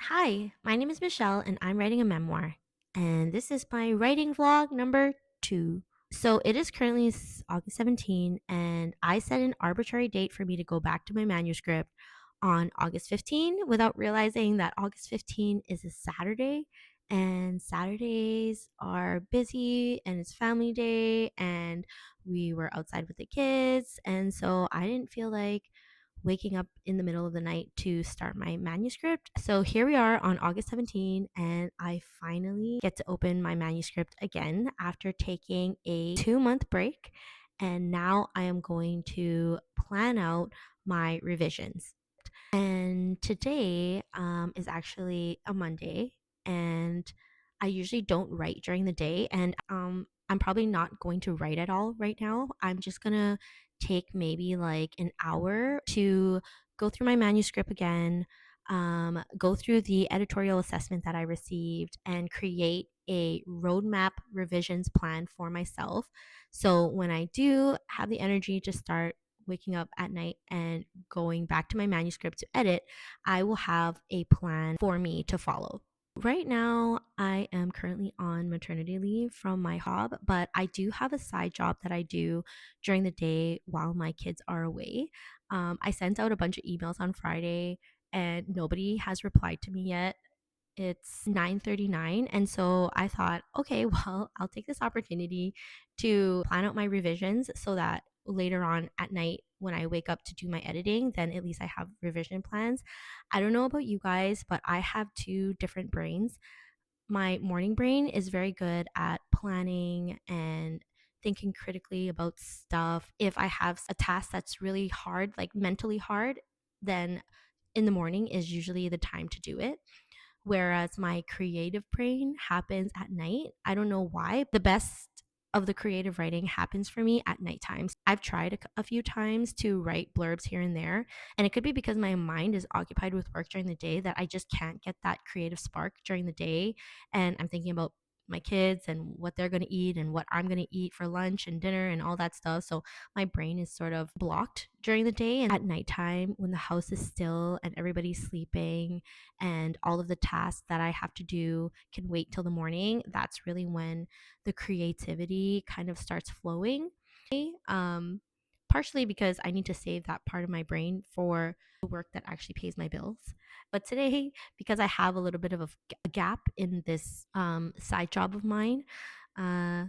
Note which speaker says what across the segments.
Speaker 1: Hi, my name is Michelle and I'm writing a memoir. And this is my writing vlog number 2. So it is currently August 17 and I set an arbitrary date for me to go back to my manuscript on August 15 without realizing that August 15 is a Saturday and Saturdays are busy and it's family day and we were outside with the kids, and so I didn't feel like waking up in the middle of the night to start my manuscript. So here we are on August 17, and I finally get to open my manuscript again after taking a 2-month break. And now I am going to plan out my revisions. And today is actually a Monday, and I usually don't write during the day. And I'm probably not going to write at all right now. I'm just gonna take maybe like an hour to go through my manuscript again, go through the editorial assessment that I received, and create a roadmap revisions plan for myself. So when I do have the energy to start waking up at night and going back to my manuscript to edit, I will have a plan for me to follow. Right now, I am currently on maternity leave from my job, but I do have a side job that I do during the day while my kids are away. I sent out a bunch of emails on Friday and nobody has replied to me yet. It's 9:39, and so I thought, okay, well, I'll take this opportunity to plan out my revisions so that later on at night when I wake up to do my editing, then at least I have revision plans. I don't know about you guys, but I have two different brains. My morning brain is very good at planning and thinking critically about stuff. If I have a task that's really hard, like mentally hard, then in the morning is usually the time to do it, whereas my creative brain happens at night. I don't know why. The best of the creative writing happens for me at nighttime. I've tried a few times to write blurbs here and there, and it could be because my mind is occupied with work during the day that I just can't get that creative spark during the day. And I'm thinking about my kids and what they're going to eat and what I'm going to eat for lunch and dinner and all that stuff. So my brain is sort of blocked during the day, and at nighttime when the house is still and everybody's sleeping and all of the tasks that I have to do can wait till the morning, that's really when the creativity kind of starts flowing. Um, Partially because I need to save that part of my brain for the work that actually pays my bills. But today, because I have a little bit of a gap in this side job of mine, I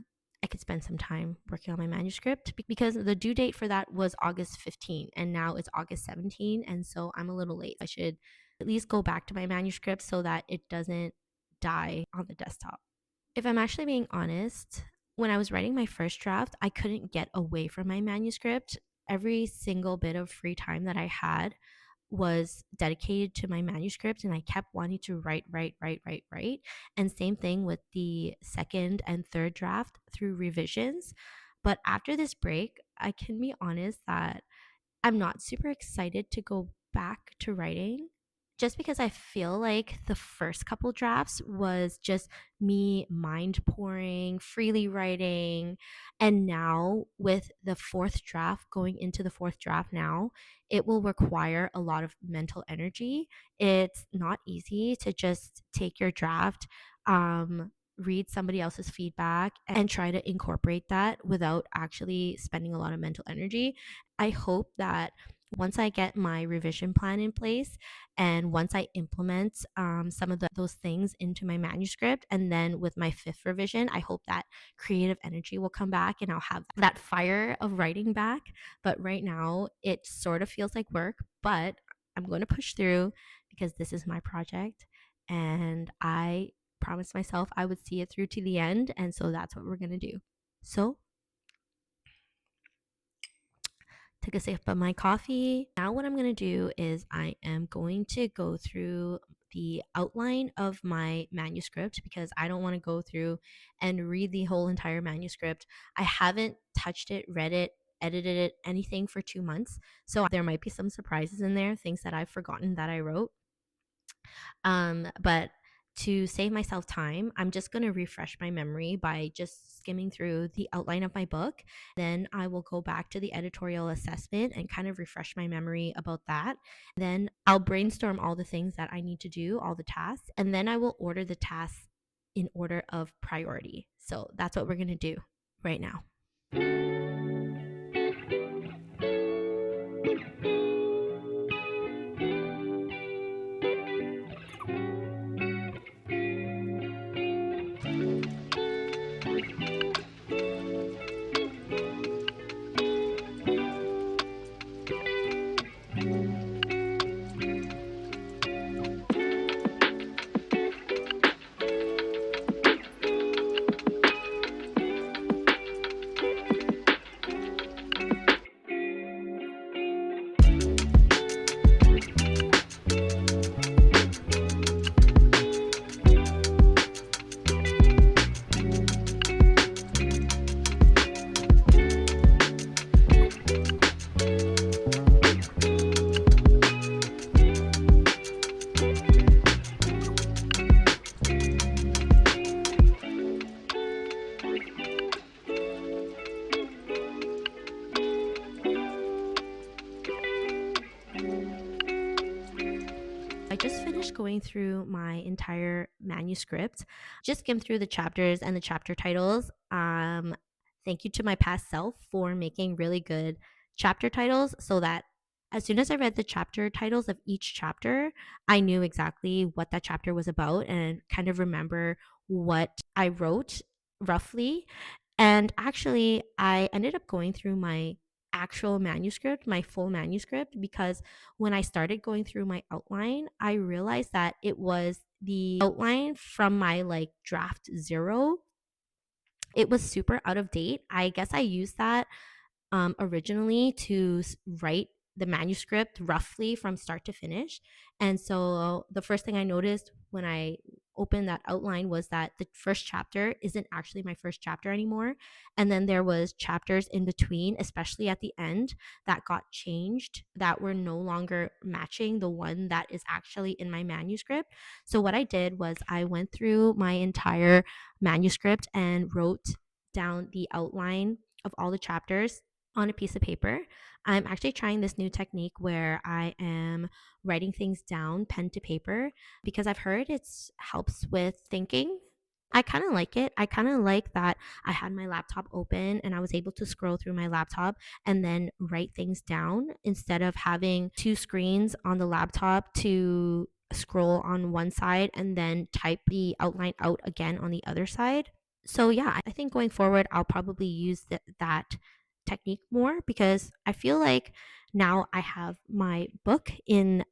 Speaker 1: could spend some time working on my manuscript because the due date for that was August 15 and now it's August 17. And so I'm a little late. I should at least go back to my manuscript so that it doesn't die on the desktop. If I'm actually being honest, when I was writing my first draft, I couldn't get away from my manuscript. Every single bit of free time that I had was dedicated to my manuscript, and I kept wanting to write. And same thing with the second and third draft through revisions. But after this break, I can be honest that I'm not super excited to go back to writing just because I feel like the first couple drafts was just me mind pouring, freely writing. And now, with the fourth draft, going into the fourth draft now, it will require a lot of mental energy. It's not easy to just take your draft, read somebody else's feedback, and try to incorporate that without actually spending a lot of mental energy. I hope that once I get my revision plan in place and once I implement some of those things into my manuscript, and then with my fifth revision, I hope that creative energy will come back and I'll have that fire of writing back. But right now, it sort of feels like work, but I'm going to push through because this is my project and I promised myself I would see it through to the end. And so that's what we're going to do. So take a sip of my coffee. Now, what I'm going to do is I am going to go through the outline of my manuscript because I don't want to go through and read the whole entire manuscript. I haven't touched it, read it, edited it, anything for 2 months. So there might be some surprises in there, things that I've forgotten that I wrote. But To save myself time, I'm just going to refresh my memory by just skimming through the outline of my book. Then I will go back to the editorial assessment and kind of refresh my memory about that. Then I'll brainstorm all the things that I need to do, all the tasks, and then I will order the tasks in order of priority. So that's what we're going to do right now. I just finished going through my entire manuscript, just skimmed through the chapters and the chapter titles. Thank you to my past self for making really good chapter titles so that as soon as I read the chapter titles of each chapter, I knew exactly what that chapter was about and kind of remember what I wrote roughly. And actually, I ended up going through my actual manuscript, my full manuscript, because when I started going through my outline, I realized that it was the outline from my like draft zero. It was super out of date. I guess I used that originally to write the manuscript roughly from start to finish. And so the first thing I noticed when I opened that outline was that the first chapter isn't actually my first chapter anymore. And then there was chapters in between, especially at the end, that got changed that were no longer matching the one that is actually in my manuscript. So what I did was I went through my entire manuscript and wrote down the outline of all the chapters on a piece of paper. I'm actually trying this new technique where I am writing things down pen to paper because I've heard it helps with thinking. I kind of like it. I kind of like that I had my laptop open and I was able to scroll through my laptop and then write things down instead of having two screens on the laptop to scroll on one side and then type the outline out again on the other side. So yeah, I think going forward, I'll probably use that technique more because I feel like now I have my book in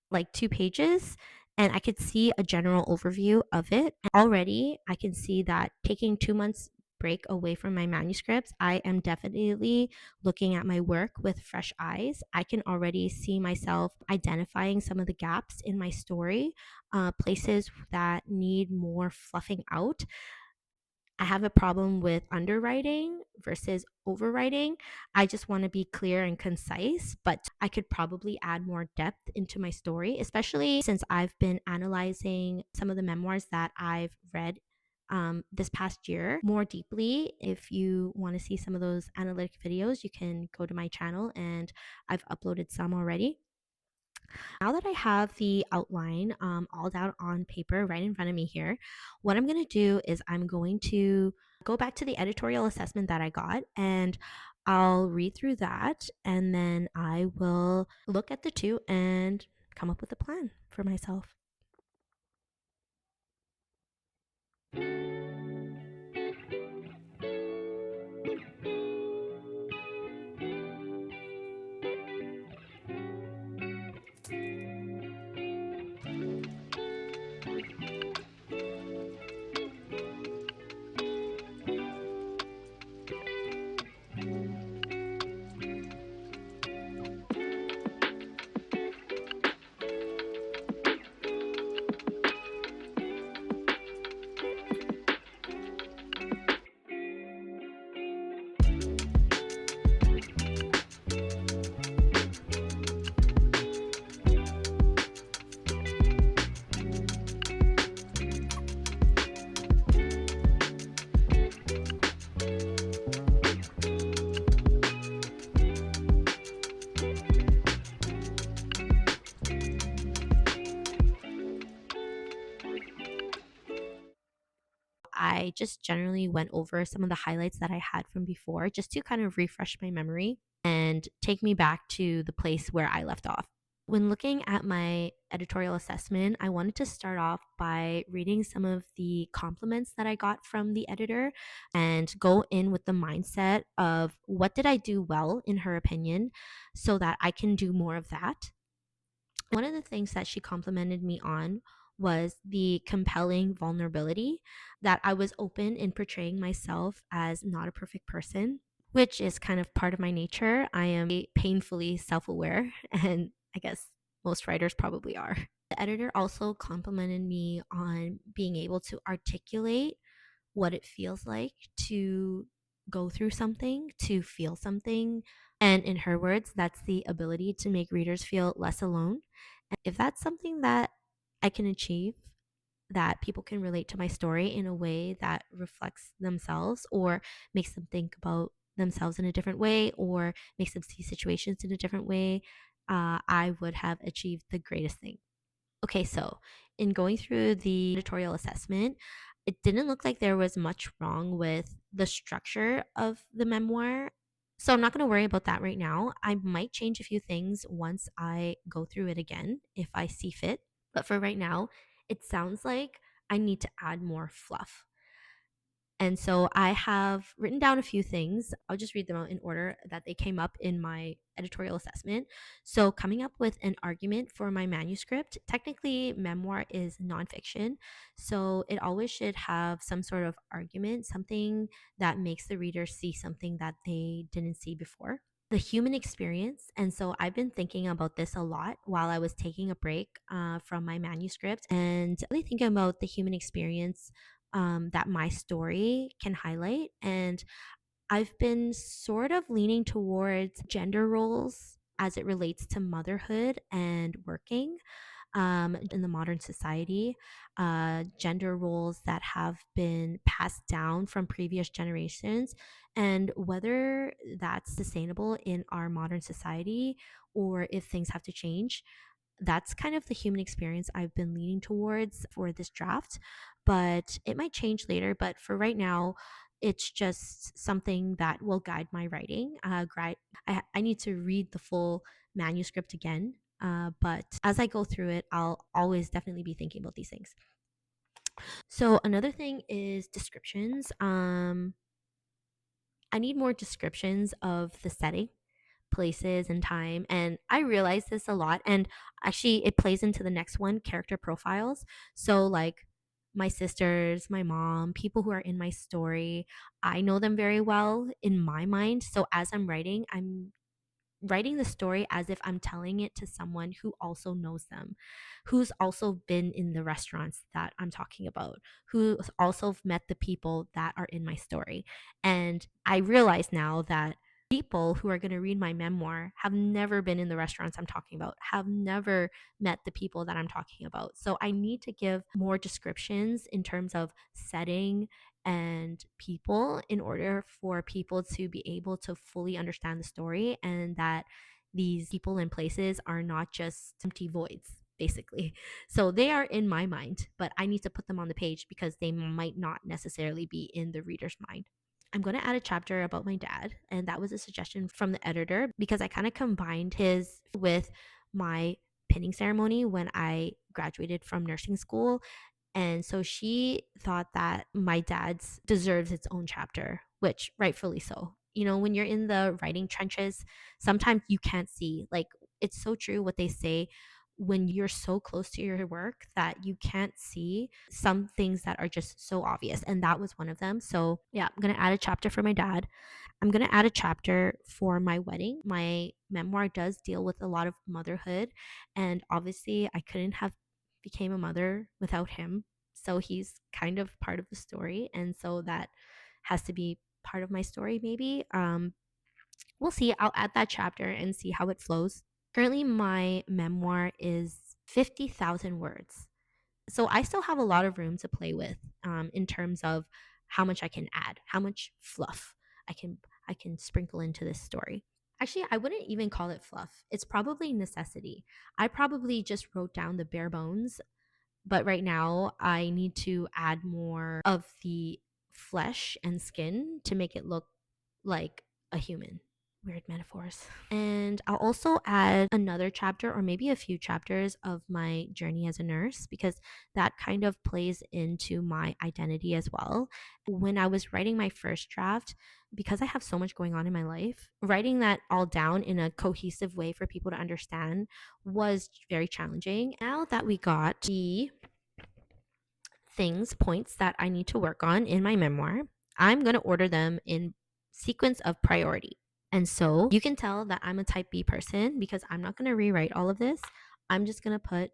Speaker 1: like 2 pages and I could see a general overview of it. And already I can see that taking 2 months break away from my manuscripts, I am definitely looking at my work with fresh eyes. I can already see myself identifying some of the gaps in my story, places that need more fluffing out. I have a problem with underwriting versus overwriting. I just want to be clear and concise, but I could probably add more depth into my story, especially since I've been analyzing some of the memoirs that I've read this past year more deeply. If you want to see some of those analytic videos, you can go to my channel and I've uploaded some already. Now that I have the outline all down on paper right in front of me here, what I'm going to do is I'm going to go back to the editorial assessment that I got and I'll read through that and then I will look at the two and come up with a plan for myself. I just generally went over some of the highlights that I had from before just to kind of refresh my memory and take me back to the place where I left off. When looking at my editorial assessment, I wanted to start off by reading some of the compliments that I got from the editor and go in with the mindset of what did I do well in her opinion so that I can do more of that. One of the things that she complimented me on was the compelling vulnerability that I was open in portraying myself as not a perfect person, which is kind of part of my nature. I am painfully self aware, and I guess most writers probably are. The editor also complimented me on being able to articulate what it feels like to go through something, to feel something. And in her words, that's the ability to make readers feel less alone. And if that's something that I can achieve, that people can relate to my story in a way that reflects themselves or makes them think about themselves in a different way or makes them see situations in a different way, I would have achieved the greatest thing. Okay, so in going through the editorial assessment, it didn't look like there was much wrong with the structure of the memoir. So I'm not going to worry about that right now. I might change a few things once I go through it again if I see fit. But for right now, it sounds like I need to add more fluff. And so I have written down a few things. I'll just read them out in order that they came up in my editorial assessment. So, coming up with an argument for my manuscript. Technically, memoir is nonfiction. So, it always should have some sort of argument, something that makes the reader see something that they didn't see before. The human experience. And so I've been thinking about this a lot while I was taking a break from my manuscript and really thinking about the human experience that my story can highlight. And I've been sort of leaning towards gender roles as it relates to motherhood and working in the modern society, gender roles that have been passed down from previous generations, and whether that's sustainable in our modern society or if things have to change. That's kind of the human experience I've been leaning towards for this draft, but it might change later. But for right now, it's just something that will guide my writing. I need to read the full manuscript again, but as I go through it, I'll always definitely be thinking about these things. So another thing is descriptions. I need more descriptions of the setting, places, and time. And I realize this a lot. And actually, it plays into the next one, character profiles. So, like, my sisters, my mom, people who are in my story, I know them very well in my mind. So, as I'm writing the story as if I'm telling it to someone who also knows them, who's also been in the restaurants that I'm talking about, who's also met the people that are in my story. And I realize now that people who are going to read my memoir have never been in the restaurants I'm talking about, have never met the people that I'm talking about. So I need to give more descriptions in terms of setting and people in order for people to be able to fully understand the story and that these people and places are not just empty voids basically. So they are in my mind, but I need to put them on the page because they might not necessarily be in the reader's mind. I'm going to add a chapter about my dad, and that was a suggestion from the editor because I kind of combined his with my pinning ceremony when I graduated from nursing school. And so she thought that my dad's deserves its own chapter, which rightfully so. You know, when you're in the writing trenches, sometimes you can't see. Like, it's so true what they say when you're so close to your work that you can't see some things that are just so obvious. And that was one of them. So, yeah, I'm going to add a chapter for my dad. I'm going to add a chapter for my wedding. My memoir does deal with a lot of motherhood, and obviously I couldn't have became a mother without him. So he's kind of part of the story, and so that has to be part of my story maybe. We'll see. I'll add that chapter and see how it flows. Currently my memoir is 50,000 words. So I still have a lot of room to play with in terms of how much I can add, how much fluff I can I can sprinkle into this story. Actually, I wouldn't even call it fluff. It's probably necessity. I probably just wrote down the bare bones But right now, I need to add more of the flesh and skin to make it look like a human. Weird metaphors. And I'll also add another chapter or maybe a few chapters of my journey as a nurse because that kind of plays into my identity as well. When I was writing my first draft, because I have so much going on in my life, writing that all down in a cohesive way for people to understand was very challenging. Now that we got the points that I need to work on in my memoir, I'm going to order them in sequence of priority. And so you can tell that I'm a type B person because I'm not going to rewrite all of this. I'm just going to put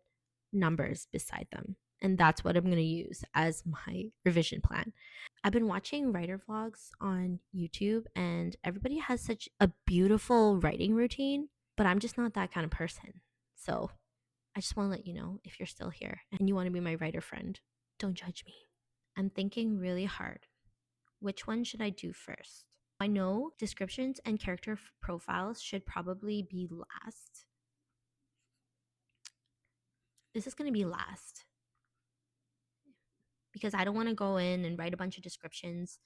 Speaker 1: numbers beside them. And that's what I'm going to use as my revision plan. I've been watching writer vlogs on YouTube, and everybody has such a beautiful writing routine, but I'm just not that kind of person. So I just want to let you know, if you're still here and you want to be my writer friend, don't judge me. I'm thinking really hard. Which one should I do first? I know descriptions and character profiles should probably be last. This is going to be last because I don't want to go in and write a bunch of descriptions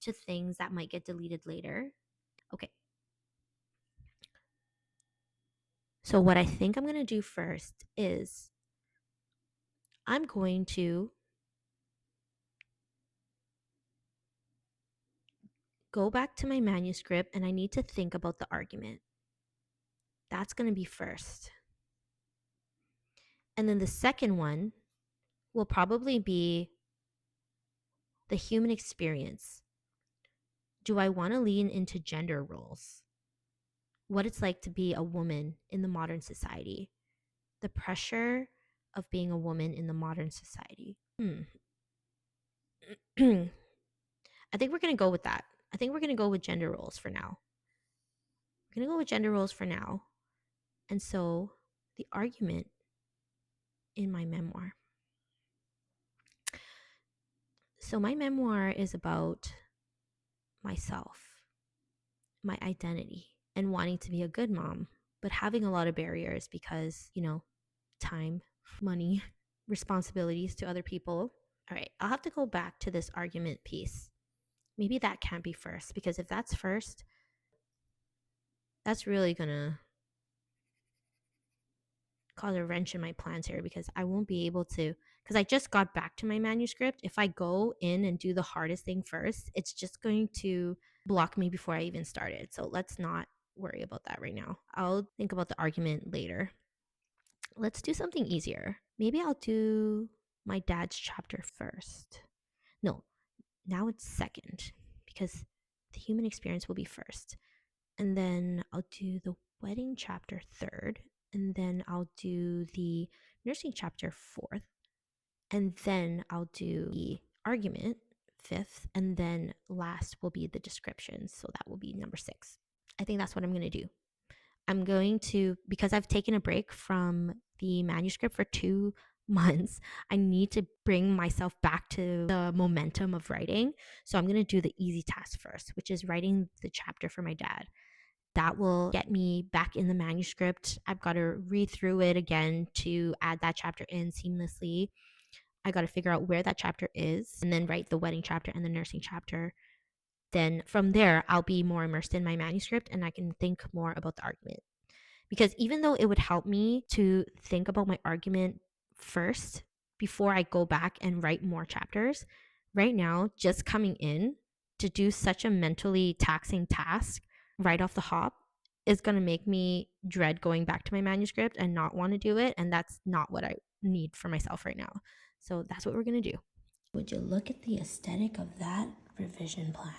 Speaker 1: to things that might get deleted later. Okay. So what I think I'm going to do first is I'm going to go back to my manuscript and I need to think about the argument. That's going to be first. And then the second one will probably be the human experience. Do I want to lean into gender roles? What it's like to be a woman in the modern society? The pressure of being a woman in the modern society. I think we're going to go with that. I think we're going to go with gender roles for now. We're going to go with gender roles for now. And so the argument in my memoir. So my memoir is about myself, my identity, and wanting to be a good mom, but having a lot of barriers because, time, money, responsibilities to other people. All right, I'll have to go back to this argument piece. Maybe that can't be first, because if that's first, that's really gonna cause a wrench in my plans here because I won't be able to, because I just got back to my manuscript. If I go in and do the hardest thing first, it's just going to block me before I even started. So let's not worry about that right now. I'll think about the argument later. Let's do something easier. Maybe I'll do my dad's chapter first. No, now it's second because the human experience will be first. And then I'll do the wedding chapter third. And then I'll do the nursing chapter fourth. And then I'll do the argument fifth. And then last will be the descriptions. So that will be number 6. I think that's what I'm going to do. I'm going to, because I've taken a break from the manuscript for 2 months, I need to bring myself back to the momentum of writing. So I'm going to do the easy task first, which is writing the chapter for my dad. That will get me back in the manuscript. I've got to read through it again to add that chapter in seamlessly. I got to figure out where that chapter is and then write the wedding chapter and the nursing chapter. Then from there, I'll be more immersed in my manuscript and I can think more about the argument. Because even though it would help me to think about my argument first before I go back and write more chapters, right now, just coming in to do such a mentally taxing task right off the hop is going to make me dread going back to my manuscript and not want to do it. And that's not what I need for myself right now. So that's what we're going to do. Would you look at the aesthetic of that revision plan?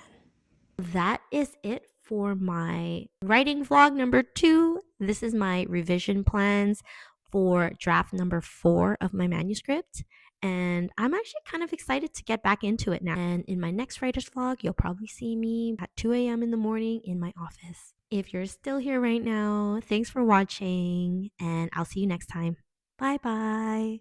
Speaker 1: That is it for my writing vlog number 2. This is my revision plans for draft number 4 of my manuscript. And I'm actually kind of excited to get back into it now. And in my next writer's vlog, you'll probably see me at 2 a.m. in the morning in my office. If you're still here right now, thanks for watching, and I'll see you next time. Bye-bye.